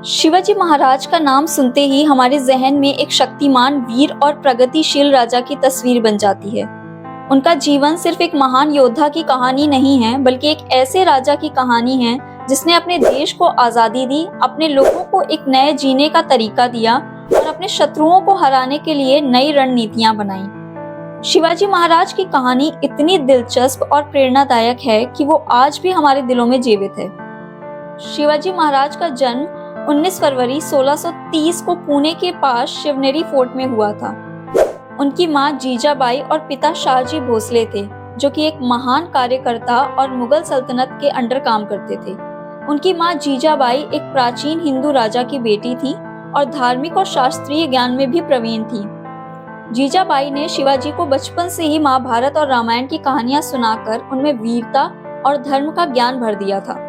शिवाजी महाराज का नाम सुनते ही हमारे जहन में एक शक्तिमान, वीर और प्रगतिशील राजा की तस्वीर बन जाती है। उनका जीवन सिर्फ एक महान योद्धा की कहानी नहीं है, बल्कि एक ऐसे राजा की कहानी है जिसने अपने देश को आजादी दी, अपने लोगों को एक नए जीने का तरीका दिया और अपने शत्रुओं को हराने के लिए नई रणनीतियां बनाई। शिवाजी महाराज की कहानी इतनी दिलचस्प और प्रेरणादायक है कि वो आज भी हमारे दिलों में जीवित है। शिवाजी महाराज का जन्म 19 फरवरी 1630 को पुणे के पास शिवनेरी फोर्ट में हुआ था। उनकी मां जीजाबाई और पिता शाहजी भोसले थे, जो कि एक महान कार्यकर्ता और मुगल सल्तनत के अंडर काम करते थे। उनकी मां जीजाबाई एक प्राचीन हिंदू राजा की बेटी थी और धार्मिक और शास्त्रीय ज्ञान में भी प्रवीण थी। जीजाबाई ने शिवाजी को बचपन से ही महाभारत और रामायण की कहानियां सुनाकर उनमें वीरता और धर्म का ज्ञान भर दिया था।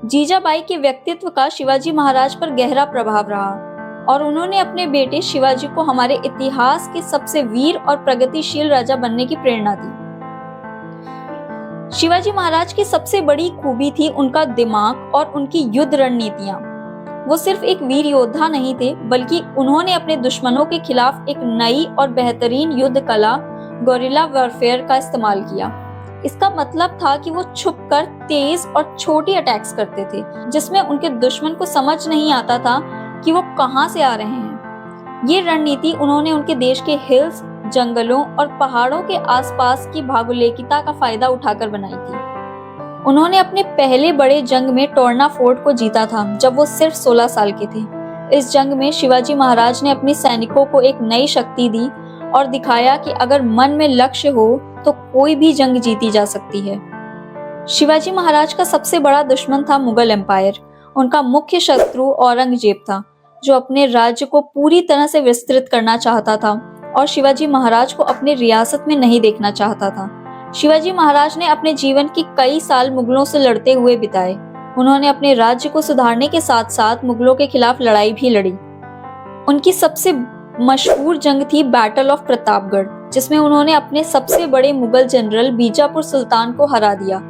जीजाबाई के व्यक्तित्व का शिवाजी महाराज पर गहरा प्रभाव रहा और उन्होंने अपने बेटे शिवाजी को हमारे इतिहास के सबसे वीर और प्रगतिशील राजा बनने की प्रेरणा दी। शिवाजी महाराज की सबसे बड़ी खूबी थी उनका दिमाग और उनकी युद्ध रणनीतियां। वो सिर्फ एक वीर योद्धा नहीं थे, बल्कि उन्होंने अपने दुश्मनों के खिलाफ एक नई और बेहतरीन युद्ध कला गोरिल्ला वॉरफेयर का इस्तेमाल किया। इसका मतलब था कि वो छुपकर तेज और छोटी अटैक्स करते थे, जिसमें उनके दुश्मन को समझ नहीं आता था कि वो कहां से आ रहे हैं। ये रणनीति उन्होंने उनके देश के हिल्स, जंगलों और पहाड़ों के आसपास की भौगोलिकता का फायदा उठाकर बनाई थी। उन्होंने अपने पहले बड़े जंग में टोरना फोर्ट को जीता था, जब वो सिर्फ 16 साल के थे। इस जंग में शिवाजी महाराज ने अपने सैनिकों को एक नई शक्ति दी और दिखाया कि अगर मन में लक्ष्य हो तो कोई भी जंग जीती जा सकती है। शिवाजी महाराज का सबसे बड़ा दुश्मन था मुगल एम्पायर। उनका मुख्य शत्रु औरंगजेब था, जो अपने राज्य को पूरी तरह से विस्तृत करना चाहता था और शिवाजी महाराज को अपने रियासत में नहीं देखना चाहता था। शिवाजी महाराज ने अपने जीवन के कई साल मुगलों से लड़ते हुए बिताए। उन्होंने अपने राज्य को सुधारने के साथ साथ मुगलों के खिलाफ लड़ाई भी लड़ी। उनकी सबसे मशहूर जंग थी बैटल ऑफ प्रतापगढ़, जिसमें उन्होंने अपने सबसे बड़े मुगल जनरल बीजापुर सुल्तान को हरा दिया।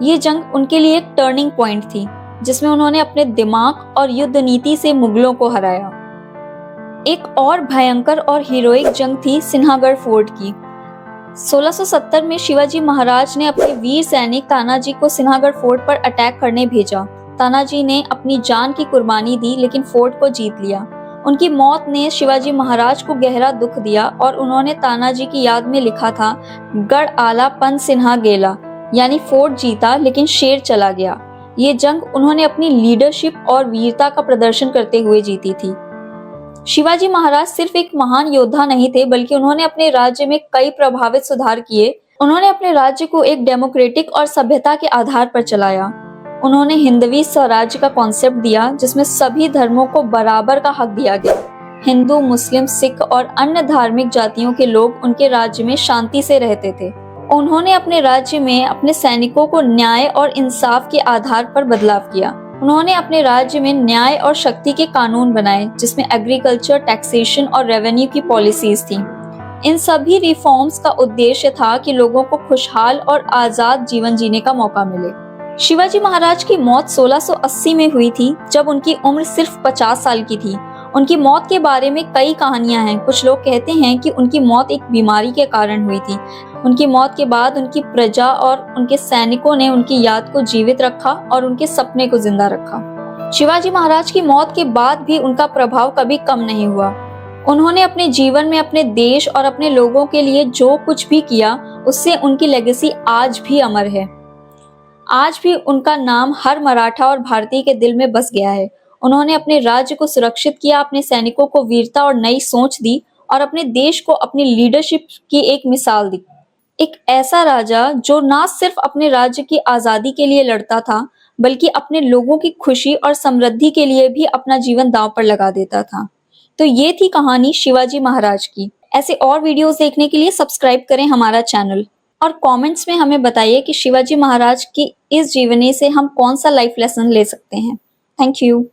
ये जंग उनके लिए एक टर्निंग पॉइंट थी, जिसमें उन्होंने अपने दिमाग और युद्ध नीति से मुगलों को हराया। एक और भयंकर और हीरोइक जंग थी सिन्हागढ़ फोर्ट की। 1670 में शिवाजी महाराज ने अपने वीर सैनिक तानाजी को सिन्हागढ़ फोर्ट पर अटैक करने भेजा। तानाजी ने अपनी जान की कुर्बानी दी, लेकिन फोर्ट को जीत लिया। उनकी मौत ने शिवाजी महाराज को गहरा दुख दिया और उन्होंने तानाजी की याद में लिखा था, गढ़ आला पन सिन्हा गेला, यानी फोर्ट जीता लेकिन शेर चला गया। ये जंग उन्होंने अपनी लीडरशिप और वीरता का प्रदर्शन करते हुए जीती थी। शिवाजी महाराज सिर्फ एक महान योद्धा नहीं थे, बल्कि उन्होंने अपने राज्य में कई प्रभावित सुधार किए। उन्होंने अपने राज्य को एक डेमोक्रेटिक और सभ्यता के आधार पर चलाया। उन्होंने हिंदवी स्वराज्य का कॉन्सेप्ट दिया, जिसमें सभी धर्मों को बराबर का हक दिया गया। हिंदू, मुस्लिम, सिख और अन्य धार्मिक जातियों के लोग उनके राज्य में शांति से रहते थे। उन्होंने अपने राज्य में अपने सैनिकों को न्याय और इंसाफ के आधार पर बदलाव किया। उन्होंने अपने राज्य में न्याय और शक्ति के कानून बनाए, जिसमें एग्रीकल्चर, टैक्सेशन और रेवेन्यू की पॉलिसीज थी। इन सभी रिफॉर्म्स का उद्देश्य था कि लोगों को खुशहाल और आजाद जीवन जीने का मौका मिले। शिवाजी महाराज की मौत 1680 में हुई थी, जब उनकी उम्र सिर्फ 50 साल की थी। उनकी मौत के बारे में कई कहानियां हैं। कुछ लोग कहते हैं कि उनकी मौत एक बीमारी के कारण हुई थी। उनकी मौत के बाद उनकी प्रजा और उनके सैनिकों ने उनकी याद को जीवित रखा और उनके सपने को जिंदा रखा। शिवाजी महाराज की मौत के बाद भी उनका प्रभाव कभी कम नहीं हुआ। उन्होंने अपने जीवन में अपने देश और अपने लोगों के लिए जो कुछ भी किया, उससे उनकी लेगेसी आज भी अमर है। आज भी उनका नाम हर मराठा और भारतीय के दिल में बस गया है। उन्होंने अपने राज्य को सुरक्षित किया, अपने सैनिकों को वीरता और नई सोच दी और अपने देश को अपनी लीडरशिप की एक मिसाल दी। एक ऐसा राजा जो ना सिर्फ अपने राज्य की आजादी के लिए लड़ता था, बल्कि अपने लोगों की खुशी और समृद्धि के लिए भी अपना जीवन दांव पर लगा देता था। तो ये थी कहानी शिवाजी महाराज की। ऐसे और वीडियोस देखने के लिए सब्सक्राइब करें हमारा चैनल और कमेंट्स में हमें बताइए कि शिवाजी महाराज की इस जीवनी से हम कौन सा लाइफ लेसन ले सकते हैं। Thank you.